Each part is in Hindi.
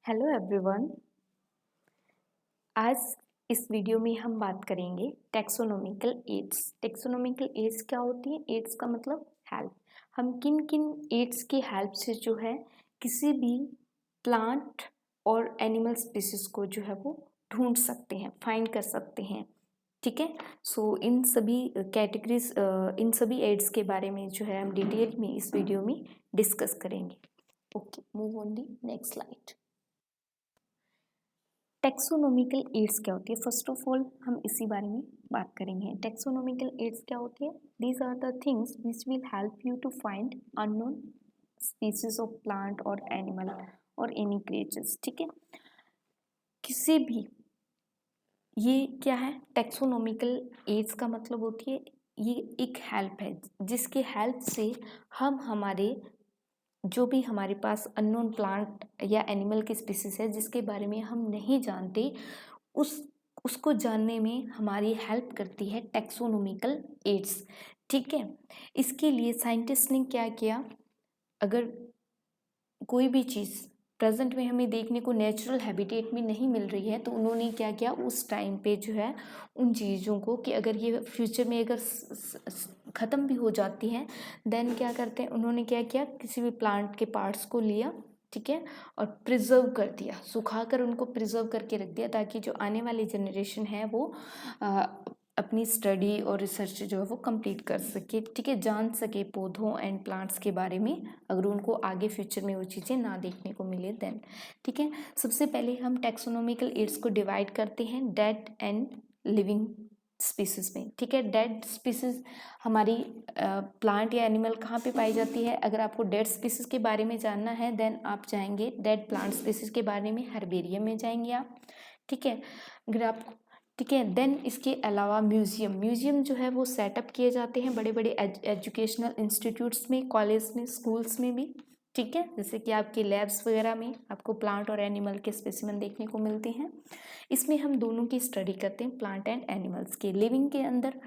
Hello everyone. आज इस वीडियो में हम बात करेंगे टैक्सोनॉमिकल एड्स। टैक्सोनॉमिकल एड्स क्या होती है? एड्स का मतलब हेल्प। हम किन किन एड्स की हेल्प से जो है किसी भी प्लांट और एनिमल स्पीसीज को जो है वो ढूंढ सकते हैं, फाइंड कर सकते हैं। ठीक है। सो इन सभी कैटेगरीज, इन सभी एड्स के बारे में जो है हम डिटेल में इस वीडियो में डिस्कस करेंगे। Okay, move on the next slide. Taxonomical aids क्या होती है? फर्स्ट ऑफ ऑल हम इसी बारे में बात करेंगे। टेक्सोनोमिकल एड्स क्या होती है? These are the things which will help you to find unknown species of plant और एनिमल और एनी क्रिएचर्स। ठीक है। किसी भी, ये क्या है? टेक्सोनोमिकल एड्स का मतलब होती है ये एक हेल्प है जिसके हेल्प से हम हमारे जो भी हमारे पास अननोन प्लांट या एनिमल की स्पीसीज है जिसके बारे में हम नहीं जानते, उस उसको जानने में हमारी हेल्प करती है टैक्सोनॉमिकल एड्स। ठीक है। इसके लिए साइंटिस्ट ने क्या किया, अगर कोई भी चीज़ प्रेजेंट में हमें देखने को नेचुरल हैबिटेट में नहीं मिल रही है तो उन्होंने क्या किया उस टाइम पे जो है उन चीज़ों को, कि अगर ये फ्यूचर में अगर ख़त्म भी हो जाती हैं, देन क्या करते हैं, उन्होंने क्या किया, किसी भी प्लांट के पार्ट्स को लिया, ठीक है, और प्रिजर्व कर दिया, सुखाकर उनको प्रिजर्व करके रख दिया ताकि जो आने वाली जनरेशन है वो अपनी स्टडी और रिसर्च जो है वो कंप्लीट कर सके। ठीक है, जान सके पौधों एंड प्लांट्स के बारे में, अगर उनको आगे फ्यूचर में वो चीज़ें ना देखने को मिले देन। ठीक है। सबसे पहले हम टैक्सोनॉमिकल एड्स को डिवाइड करते हैं डेड एंड लिविंग स्पीसीज में। ठीक है। डेड स्पीसीज हमारी प्लांट या एनिमल कहाँ पे पाई जाती है? अगर आपको डेड स्पीसीज के बारे में जानना है देन आप जाएंगे डेड प्लांट स्पीसीज के बारे में हर्बेरियम में जाएंगे आप। ठीक है। अगर आप, ठीक है, देन इसके अलावा म्यूजियम जो है वो सेटअप किए जाते हैं बड़े बड़े एजुकेशनल इंस्टीट्यूट्स में, कॉलेज में, स्कूल्स में भी। ठीक है। जैसे कि आपके लैब्स वगैरह में आपको प्लांट और एनिमल के स्पेसिमेन देखने को मिलते हैं। इसमें हम दोनों की स्टडी करते हैं, प्लांट एंड एनिमल्स के। लिविंग के अंदर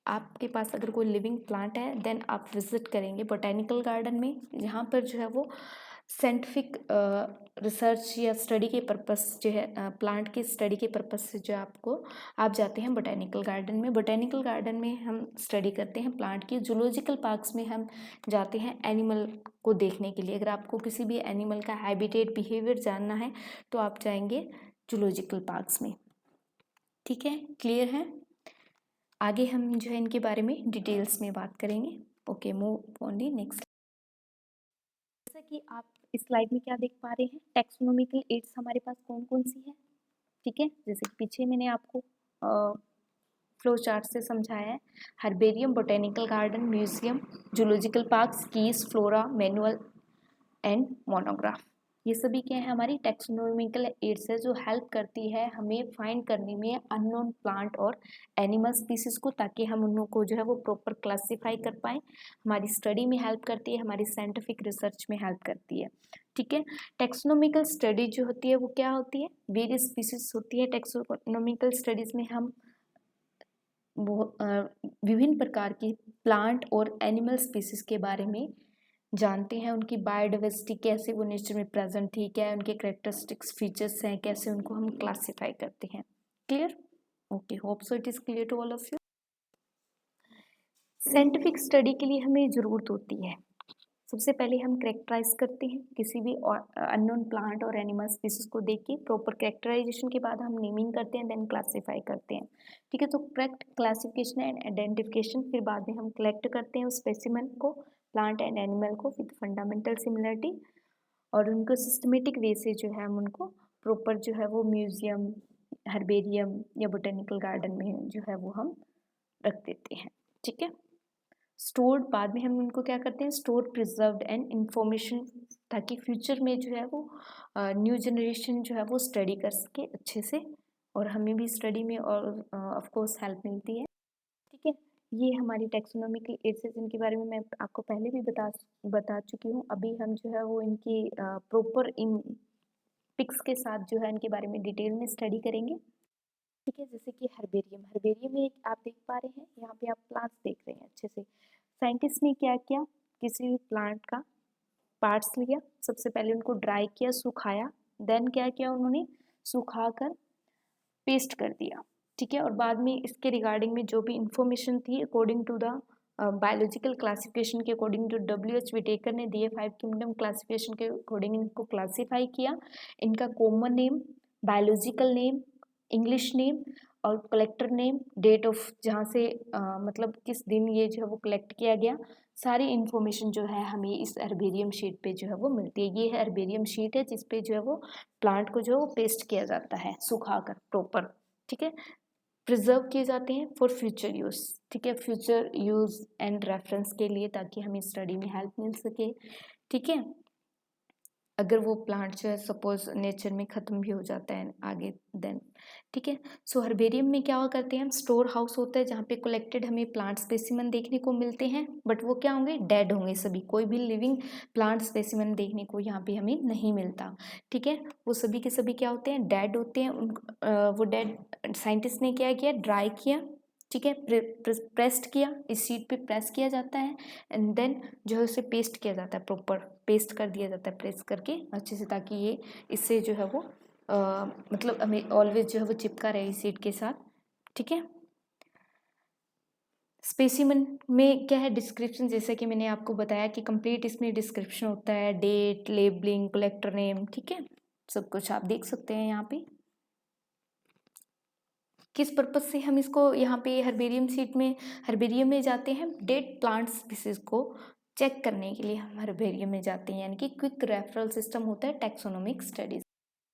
आपके पास अगर कोई लिविंग प्लांट है देन आप विजिट करेंगे बोटेनिकल गार्डन में, जहाँ पर जो है वो साइंटिफिक रिसर्च या स्टडी के पर्पस जो है, प्लांट की स्टडी के पर्पस से जो आपको, आप जाते हैं बोटेनिकल गार्डन में। बोटेनिकल गार्डन में हम स्टडी करते हैं प्लांट की। जूलॉजिकल पार्क्स में हम जाते हैं एनिमल को देखने के लिए। अगर आपको किसी भी एनिमल का हैबिटेट बिहेवियर जानना है तो आप जाएंगे जूलॉजिकल पार्क्स में। ठीक है, क्लियर है? आगे हम जो है इनके बारे में डिटेल्स में बात करेंगे। Okay, move on the next. जैसा कि आप इस स्लाइड में क्या देख पा रहे हैं, टैक्सोनॉमिकल एड्स हमारे पास कौन कौन सी है। ठीक है, जैसे कि पीछे मैंने आपको फ्लो चार्ट से समझाया है। Herbarium, botanical garden, museum, zoological parks, keys, flora, manual and monograph, ये सभी क्या है? हमारी टैक्सोनॉमिकल एड्स है जो हेल्प करती है हमें फाइंड करने में अननोन प्लांट और एनिमल स्पीसीज को, ताकि हम उन को जो है वो प्रॉपर क्लासीफाई कर पाएँ। हमारी स्टडी में हेल्प करती है, हमारी साइंटिफिक रिसर्च में हेल्प करती है। ठीक है। टैक्सोनॉमिकल स्टडी जो होती है वो क्या होती है? वेरियस स्पीसीज होती है। टैक्सोनॉमिकल स्टडीज में हम विभिन्न प्रकार की प्लांट और एनिमल स्पीसीज के बारे में जानते हैं, उनकी बायोडाइवर्सिटी कैसे वो नेचर में प्रेजेंट थी, क्या उनके करेक्टरिस्टिक्स फीचर्स हैं, कैसे उनको हम क्लासिफाई करते हैं। Clear? Okay, hope so it is clear to all of you. Scientific study के लिए हमें ज़रूरत होती है, सबसे पहले हम करेक्टराइज करते हैं किसी भी अननोन प्लांट और एनिमल स्पीसीज को देख के। प्रॉपर करेक्टराइजेशन के बाद हम नेमिंग करते हैं, देन क्लासीफाई करते हैं। ठीक है, तो करेक्ट क्लासिफिकेशन एंड आइडेंटिफिकेशन, फिर बाद में हम कलेक्ट करते हैं उस स्पेसिमेन को, प्लांट एंड एनिमल को, विद फंडामेंटल सिमिलरिटी, और उनको सिस्टमेटिक वे से जो है हम उनको प्रॉपर जो है वो म्यूजियम, हर्बेरियम या बोटेनिकल गार्डन में जो है वो हम रख देते हैं। ठीक है। स्टोर्ड, बाद में हम उनको क्या करते हैं, स्टोर, प्रिजर्व्ड एंड इंफॉर्मेशन, ताकि फ्यूचर में जो है वो न्यू जनरेशन जो है वो स्टडी कर सके अच्छे से, और हमें भी स्टडी में और ऑफ कोर्स हेल्प मिलती है। ठीक है। ये हमारी टैक्सोनॉमिकल एड्स है जिनके बारे में मैं आपको पहले भी बता चुकी हूँ। अभी हम जो है वो इनकी प्रॉपर इन पिक्स के साथ जो है इनके बारे में डिटेल में स्टडी करेंगे। ठीक है, जैसे कि हर्बेरियम, हर्बेरियम में एक आप देख पा रहे हैं, यहाँ पे आप प्लांट्स देख रहे हैं अच्छे से। साइंटिस्ट ने क्या किया, किसी भी प्लांट का पार्ट्स लिया, सबसे पहले उनको ड्राई किया, सुखाया, देन क्या किया उन्होंने, सुखाकर पेस्ट कर दिया, ठीक है। और बाद में इसके रिगार्डिंग में जो भी इंफॉर्मेशन थी according to the biological classification के अकॉर्डिंग जो डब्ल्यू.एच. विटेकर ने दिए 5 किंगडम क्लासिफिकेशन के अकॉर्डिंग इनको क्लासीफाई किया। इनका common name, biological name, English name और कलेक्टर नेम, डेट ऑफ जहाँ से मतलब किस दिन ये जो है वो कलेक्ट किया गया, सारी इन्फॉर्मेशन जो है हमें इस हर्बेरियम शीट पे जो है वो मिलती है। ये हर्बेरियम शीट है जिस पे जो है वो प्लांट को जो है वो पेस्ट किया जाता है सुखाकर प्रॉपर, ठीक है। प्रिजर्व किए जाते हैं फॉर फ्यूचर यूज़, ठीक है, फ्यूचर यूज़ एंड रेफरेंस के लिए, ताकि हमें स्टडी में हेल्प मिल सके, ठीक है। अगर वो प्लांट जो है सपोज नेचर में ख़त्म भी हो जाता है आगे देन, ठीक है। सो हर्बेरियम में क्या हुआ करते हैं हम, स्टोर हाउस होता है जहाँ पे कलेक्टेड हमें प्लांट स्पेसिमन देखने को मिलते हैं, बट वो क्या होंगे, डेड होंगे सभी, कोई भी लिविंग प्लांट स्पेसिमन देखने को यहाँ पे हमें नहीं मिलता, ठीक है। वो सभी के सभी क्या होते हैं, डेड होते हैं। वो डेड साइंटिस्ट ने क्या किया, ड्राई किया, ठीक है, प्रेस्ड किया, इस शीट पे प्रेस किया जाता है एंड देन जो है उसे पेस्ट किया जाता है, प्रॉपर पेस्ट कर दिया जाता है प्रेस करके अच्छे से, ताकि ये इससे जो है वो मतलब हमें ऑलवेज जो है वो चिपका रहे इस शीट के साथ, ठीक है। स्पेसिमन में क्या है, डिस्क्रिप्शन, जैसा कि मैंने आपको बताया कि कंप्लीट इसमें डिस्क्रिप्शन होता है, डेट, लेबलिंग, कलेक्टर नेम, ठीक है, सब कुछ आप देख सकते हैं यहाँ पे। किस पर्पज से हम इसको यहाँ पे हर्बेरियम शीट में, हर्बेरियम में जाते हैं, डेड प्लांट स्पीसीज को चेक करने के लिए हम हर्बेरियम में जाते हैं, यानी कि क्विक रेफरल सिस्टम होता है टैक्सोनॉमिक स्टडीज,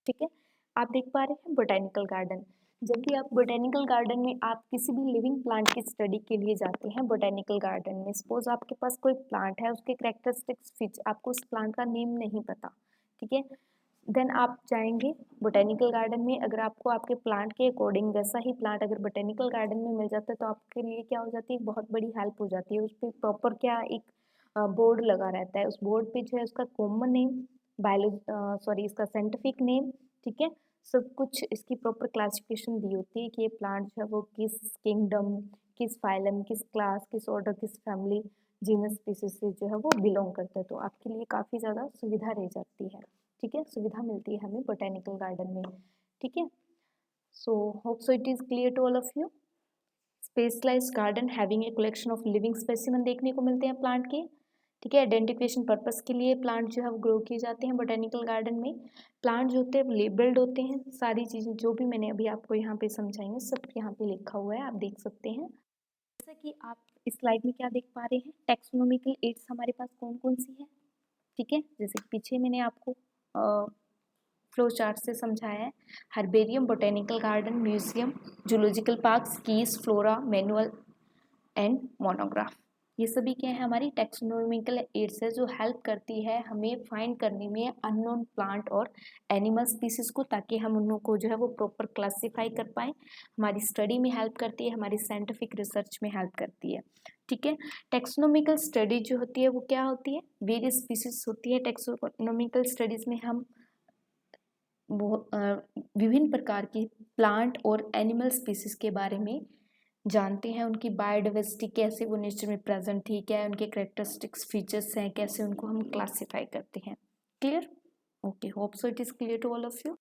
ठीक है। आप देख पा रहे हैं बोटेनिकल गार्डन, जब भी आप बोटेनिकल गार्डन में आप किसी भी लिविंग प्लांट की स्टडी के लिए जाते हैं बोटेनिकल गार्डन में, सपोज आपके पास कोई प्लांट है, उसके कैरेक्टरिस्टिक्स फीचर, आपको उस प्लांट का नेम नहीं पता, ठीक है, देन आप जाएंगे बोटेनिकल गार्डन में। अगर आपको आपके प्लांट के अकॉर्डिंग वैसा ही प्लांट अगर बोटेनिकल गार्डन में मिल जाता है तो आपके लिए क्या हो जाती है, एक बहुत बड़ी हेल्प हो जाती है। उस पर प्रॉपर क्या एक बोर्ड लगा रहता है, उस बोर्ड पे जो है उसका कॉमन नेम, इसका साइंटिफिक नेम, ठीक है, सब कुछ इसकी प्रॉपर क्लासिफिकेशन दी होती है कि ये प्लांट जो है वो किस किंगडम, किस फाइलम, किस क्लास, किस ऑर्डर, किस फैमिली, जीनस स्पीसीज से जो है वो बिलोंग करता है। तो आपके लिए काफ़ी ज़्यादा सुविधा रह जाती है, ठीक है, सुविधा मिलती है हमें बोटेनिकल गार्डन में, ठीक है। So hope so it is clear to all of you. Specialised garden having a collection of living specimen देखने को मिलते हैं प्लांट के, ठीक है। आइडेंटिफिकेशन पर्पस के लिए प्लांट जो है वो ग्रो किए जाते हैं बोटेनिकल गार्डन में। प्लांट जो होते हैं लेबल्ड होते हैं, सारी चीज़ें जो भी मैंने अभी आपको यहाँ पे समझाई सब यहाँ पे लिखा हुआ है, आप देख सकते हैं। जैसा कि आप इस स्लाइड में क्या देख पा रहे हैं, टैक्सोनॉमिकल एड्स हमारे पास कौन कौन सी है, ठीक है। जैसे कि पीछे मैंने आपको फ्लो चार्ट से समझाया है, herbarium, botanical garden, museum, zoological park, keys, flora, manual and monograph, ये सभी क्या है, हमारी टैक्सोनॉमिकल एड्स है जो हेल्प करती है हमें फाइंड करने में अननोन प्लांट और एनिमल स्पीसीज को, ताकि हम उन को जो है वो प्रॉपर क्लासीफाई कर पाएँ। हमारी स्टडी में हेल्प करती है, हमारी साइंटिफिक रिसर्च में हेल्प करती है, ठीक है। टैक्सोनॉमिकल स्टडी जो होती है वो क्या होती है, वेरियस स्पीसीज होती है। टैक्सोनॉमिकल स्टडीज में हम विभिन्न प्रकार की प्लांट और एनिमल स्पीसीज के बारे में जानते हैं, उनकी बायोडाइवर्सिटी कैसे वो नेचर में प्रेजेंट थी, क्या है उनके करेक्टरिस्टिक्स फीचर्स हैं, कैसे उनको हम क्लासीफाई करते हैं। Clear? Okay, hope so it is clear to all of you.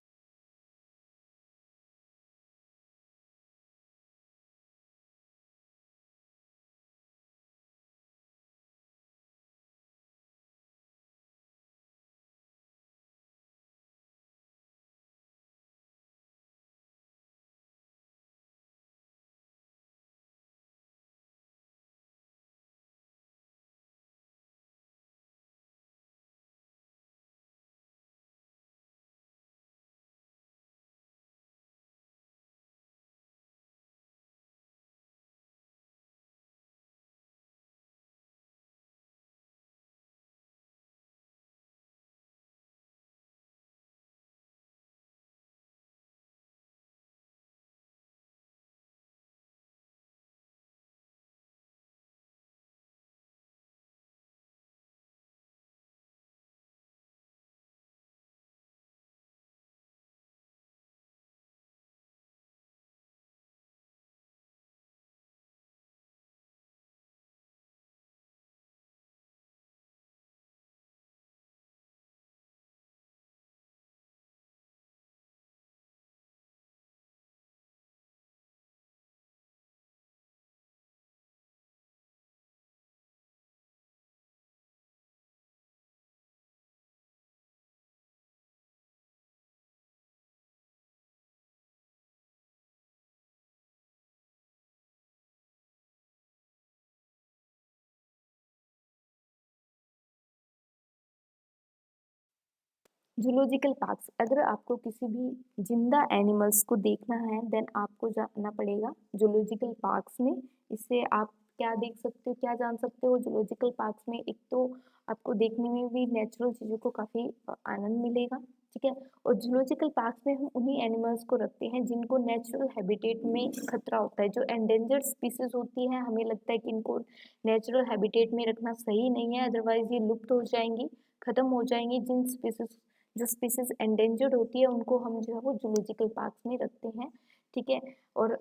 Zoological parks, अगर आपको किसी भी जिंदा एनिमल्स को देखना है देन आपको जाना पड़ेगा जूलॉजिकल पार्क्स में। इससे आप क्या देख सकते हो, क्या जान सकते हो जूलॉजिकल पार्क्स में? एक तो आपको देखने में भी नेचुरल चीज़ों को काफ़ी आनंद मिलेगा, ठीक है। और जूलॉजिकल पार्क्स में हम उन्हीं एनिमल्स को रखते हैं जिनको नेचुरल हैबिटेट में खतरा होता है। जो एंडेंजर्ड स्पीसीज होती हैं हमें लगता है कि इनको नेचुरल हैबिटेट में रखना सही नहीं है, अदरवाइज ये लुप्त हो जाएंगी, खत्म हो जाएंगी। जिन स्पीसीज जो स्पीसीज एंडेंजर्ड होती है उनको हम जो है वो जूलॉजिकल पार्क्स में रखते हैं, ठीक है। और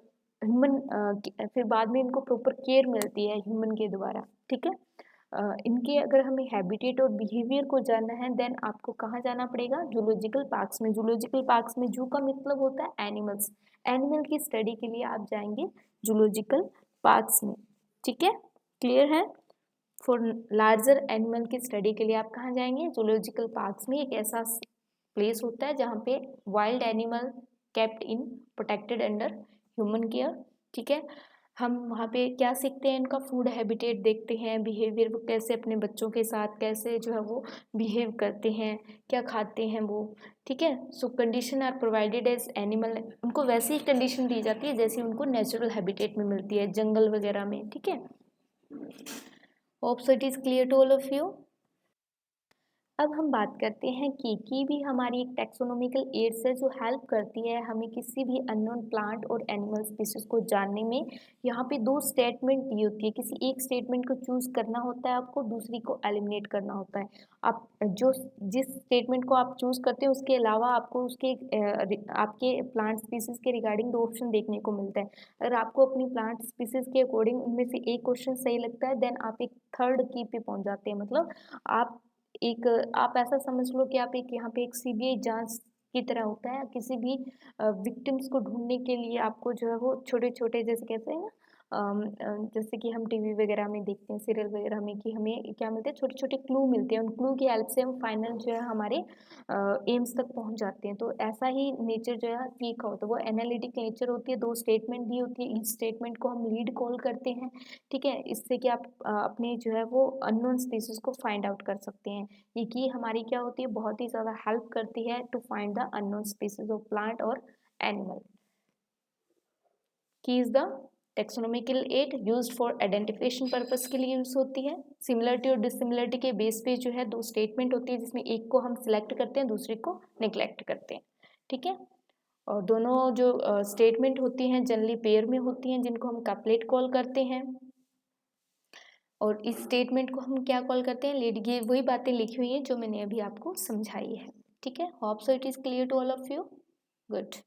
ह्यूमन फिर बाद में इनको प्रॉपर केयर मिलती है ह्यूमन के द्वारा, ठीक है। इनके अगर हमें हैबिटेट और बिहेवियर को जानना है देन आपको कहाँ जाना पड़ेगा? जूलॉजिकल पार्क्स में। जूलॉजिकल पार्क्स में जू का मतलब होता है एनिमल्स, एनिमल की स्टडी के लिए आप जाएंगे जूलॉजिकल पार्क्स में, ठीक है। क्लियर है? फॉर लार्जर एनिमल की स्टडी के लिए आप कहाँ जाएंगे? जूलॉजिकल पार्क्स में। एक ऐसा प्लेस होता है जहाँ पे wild animal kept in protected under human care, ठीक है। हम वहाँ पे क्या सीखते हैं? इनका फूड हैबिटेट देखते हैं, बिहेवियर, वो कैसे अपने बच्चों के साथ कैसे जो है वो बिहेव करते हैं, क्या खाते हैं वो, ठीक है। So condition are provided as animal, उनको वैसी ही कंडीशन दी जाती है जैसी उनको नेचुरल हैबिटेट में मिलती है जंगल वगैरह में, ठीक है। Hope so it is clear to all of you. अब हम बात करते हैं की भी हमारी एक टेक्सोनोमिकल एड्स है जो हेल्प करती है हमें किसी भी अननोन प्लांट और एनिमल स्पीसीज को जानने में। यहाँ पे दो स्टेटमेंट दी होती है, किसी एक स्टेटमेंट को चूज करना होता है आपको, दूसरी को एलिमिनेट करना होता है। आप जो जिस स्टेटमेंट को आप चूज करते हैं उसके अलावा आपको उसके आपके प्लांट स्पीसीज के रिगार्डिंग दो ऑप्शन देखने को मिलता है। अगर आपको अपनी प्लांट स्पीसीज के अकॉर्डिंग उनमें से एक क्वेश्चन सही लगता है देन आप एक थर्ड की पे पहुंच जाते हैं। मतलब आप एक आप ऐसा समझ लो कि आप एक यहाँ पे एक सीबीआई जांच की तरह होता है। किसी भी विक्टिम्स को ढूंढने के लिए आपको जो है वो छोटे छोटे, जैसे कहते हैं ना जैसे कि हम टीवी वगैरह में देखते हैं, सीरियल वगैरह में, कि हमें क्या मिलते हैं? छोटे छोटे क्लू मिलते हैं। उन क्लू की हेल्प से हम फाइनल जो है हमारे एम्स तक पहुंच जाते हैं। तो ऐसा ही नेचर जो है पी का होता है, वो एनालिटिक नेचर होती है। दो स्टेटमेंट दी होती है, इस स्टेटमेंट को हम लीड कॉल करते हैं, ठीक है। इससे कि आप अपने जो है वो अननोन स्पीसीज को फाइंड आउट कर सकते हैं। ये की हमारी क्या होती है? बहुत ही ज़्यादा हेल्प करती है to find the unknown species of plant और animal. Key is the taxonomical aid used for identification purpose के लिए यूज होती है। सिमिलरिटी और डिसिमिलरिटी के बेस पे जो है दो स्टेटमेंट होती है जिसमें एक को हम सिलेक्ट करते हैं, दूसरी को निग्लेक्ट करते हैं, ठीक है। और दोनों जो स्टेटमेंट होती हैं जनरली पेयर में होती हैं जिनको हम कपलेट कॉल करते हैं। और इस स्टेटमेंट को हम क्या कॉल करते हैं? लीड। ये वही बातें लिखी हुई हैं जो मैंने अभी आपको समझाई है, ठीक है। Hope so it is clear to all of you. Good.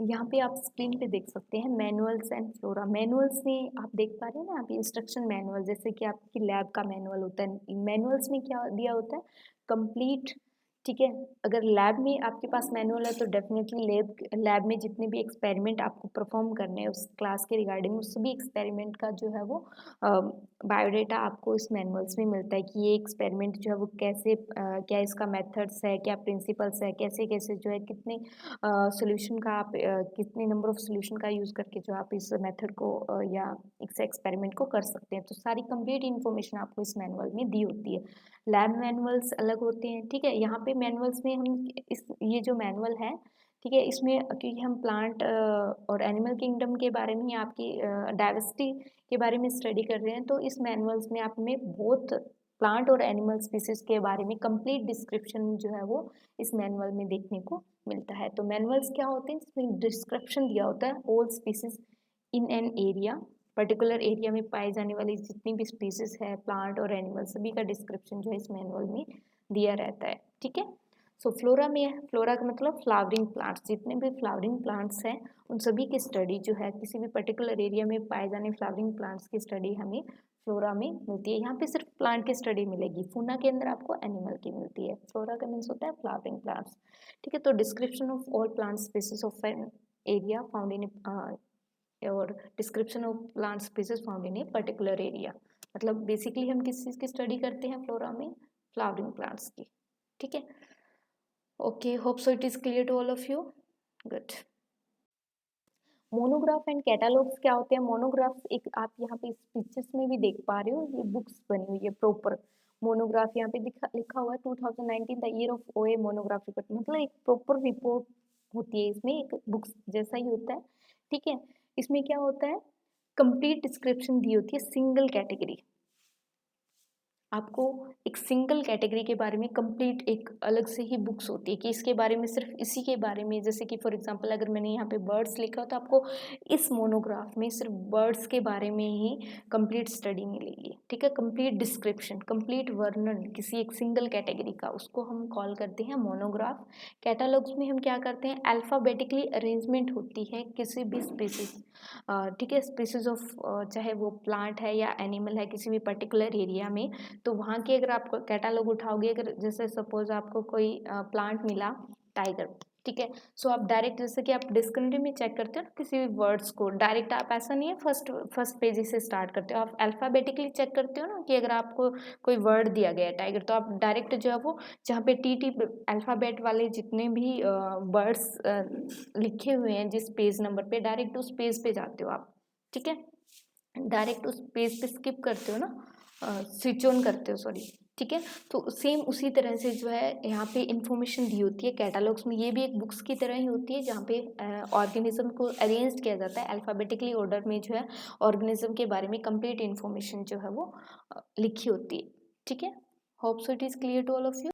यहाँ पे आप स्क्रीन पे देख सकते हैं मैनुअल्स एंड फ्लोरा। मैनुअल्स में आप देख पा रहे हैं ना, आप इंस्ट्रक्शन मैनुअल, जैसे कि आपकी लैब का मैनुअल होता है। मैनुअल्स में क्या दिया होता है? कंप्लीट, ठीक है। अगर लैब में आपके पास मैनुअल है तो डेफिनेटली लैब में जितने भी एक्सपेरिमेंट आपको परफॉर्म करने हैं उस क्लास के रिगार्डिंग, उस सभी एक्सपेरिमेंट का जो है वो बायोडेटा आपको इस मैनुअल्स में मिलता है कि ये एक्सपेरिमेंट जो है वो कैसे क्या इसका मेथड्स है, क्या प्रिंसिपल्स है, कैसे कैसे जो है कितने सॉल्यूशन का आप कितने नंबर ऑफ सॉल्यूशन का यूज़ करके जो आप इस मेथड को या इस एक्सपेरिमेंट को कर सकते हैं। तो सारी कंप्लीट इन्फॉर्मेशन आपको इस मैनुअल में दी होती है। लैब मैनुअल्स अलग होते हैं, ठीक है। यहाँ पे मैनुअल्स में हम इस ये जो मैनुअल है, ठीक है, इसमें क्योंकि हम प्लांट और एनिमल किंगडम के बारे में, आपकी डाइवर्सिटी के बारे में स्टडी कर रहे हैं, तो इस मैनुअल्स में आप में बहुत प्लांट और एनिमल स्पीसीज के बारे में कंप्लीट डिस्क्रिप्शन जो है वो इस मैनुअल में देखने को मिलता है। तो मैनुअल्स क्या होते हैं? जिसमें डिस्क्रिप्शन दिया होता है all species in an area, particular area में पाए जाने वाली जितनी भी स्पीसीज है प्लांट और एनिमल, सभी का डिस्क्रिप्शन जो है इस मैनुअल में दिया रहता है, ठीक है। सो फ्लोरा में है, फ्लोरा का मतलब फ्लावरिंग प्लांट्स, जितने भी फ्लावरिंग प्लांट्स हैं उन सभी की स्टडी जो है किसी भी पर्टिकुलर एरिया में पाए जाने फ्लावरिंग प्लांट्स की स्टडी हमें फ्लोरा में मिलती है। यहाँ पे सिर्फ प्लांट की स्टडी मिलेगी, फूना के अंदर आपको एनिमल की मिलती है। फ्लोरा का मीन्स होता है फ्लावरिंग प्लांट्स, ठीक है। तो description of all plant species of an area found in और description of plant species found in a particular area. मतलब बेसिकली हम किस चीज़ की स्टडी करते हैं फ्लोरा में? फ्लावरिंग प्लांट्स की, ठीक है। Okay, hope so it is clear to all of you. Good. Monograph and catalogues क्या होते हैं? मोनोग्राफ्स एक आप यहाँ पे इस पिक्चर्स में भी देख पा रहे हो, ये बुक्स बनी हुई है प्रॉपर। मोनोग्राफ यहाँ पे लिखा हुआ है 2019 द ईयर ऑफ ओए मोनोग्राफ रिपोर्ट, मतलब एक प्रॉपर रिपोर्ट होती है, इसमें एक बुक्स जैसा ही होता है, ठीक है। इसमें क्या होता है, कंप्लीट डिस्क्रिप्शन दी होती है सिंगल कैटेगरी, आपको एक सिंगल कैटेगरी के बारे में कंप्लीट एक अलग से ही बुक्स होती है कि इसके बारे में, सिर्फ इसी के बारे में, जैसे कि फॉर एग्जांपल अगर मैंने यहाँ पे बर्ड्स लिखा हो तो आपको इस मोनोग्राफ में सिर्फ बर्ड्स के बारे में ही कंप्लीट स्टडी मिलेगी, ठीक है। कंप्लीट डिस्क्रिप्शन, कंप्लीट वर्णन किसी एक सिंगल कैटेगरी का, उसको हम कॉल करते हैं मोनोग्राफ। कैटालॉग्स में हम क्या करते हैं, अल्फ़ाबेटिकली अरेंजमेंट होती है किसी भी स्पीसीज, ठीक है, स्पीसीज ऑफ, चाहे वो प्लांट है या एनिमल है किसी भी पर्टिकुलर एरिया में, तो वहाँ की अगर आप कैटालॉग उठाओगे, अगर जैसे सपोज आपको कोई प्लांट मिला टाइगर, ठीक है, सो आप डायरेक्ट जैसे कि आप डिक्शनरी में चेक करते हो ना किसी भी वर्ड्स को, डायरेक्ट आप ऐसा नहीं है फर्स्ट पेज से स्टार्ट करते हो, आप अल्फ़ाबेटिकली चेक करते हो ना कि अगर आपको कोई वर्ड दिया गया है टाइगर, तो आप डायरेक्ट जो है वो जहाँ पे टी अल्फ़ाबेट वाले जितने भी वर्ड्स लिखे हुए हैं जिस पेज नंबर पे, डायरेक्ट उस पेज पे जाते हो आप, ठीक है, डायरेक्ट उस पेज पे स्किप करते हो ना, स्विच ऑन करते हो, सॉरी, ठीक है। तो सेम उसी तरह से जो है यहाँ पे इंफॉर्मेशन दी होती है कैटालॉग्स में, ये भी एक बुक्स की तरह ही होती है जहाँ पे ऑर्गेनिज्म को अरेंज किया जाता है अल्फ़ाबेटिकली ऑर्डर में, जो है ऑर्गेनिज्म के बारे में कंप्लीट इन्फॉर्मेशन जो है वो लिखी होती है, ठीक है। Hope so it is clear to all of you.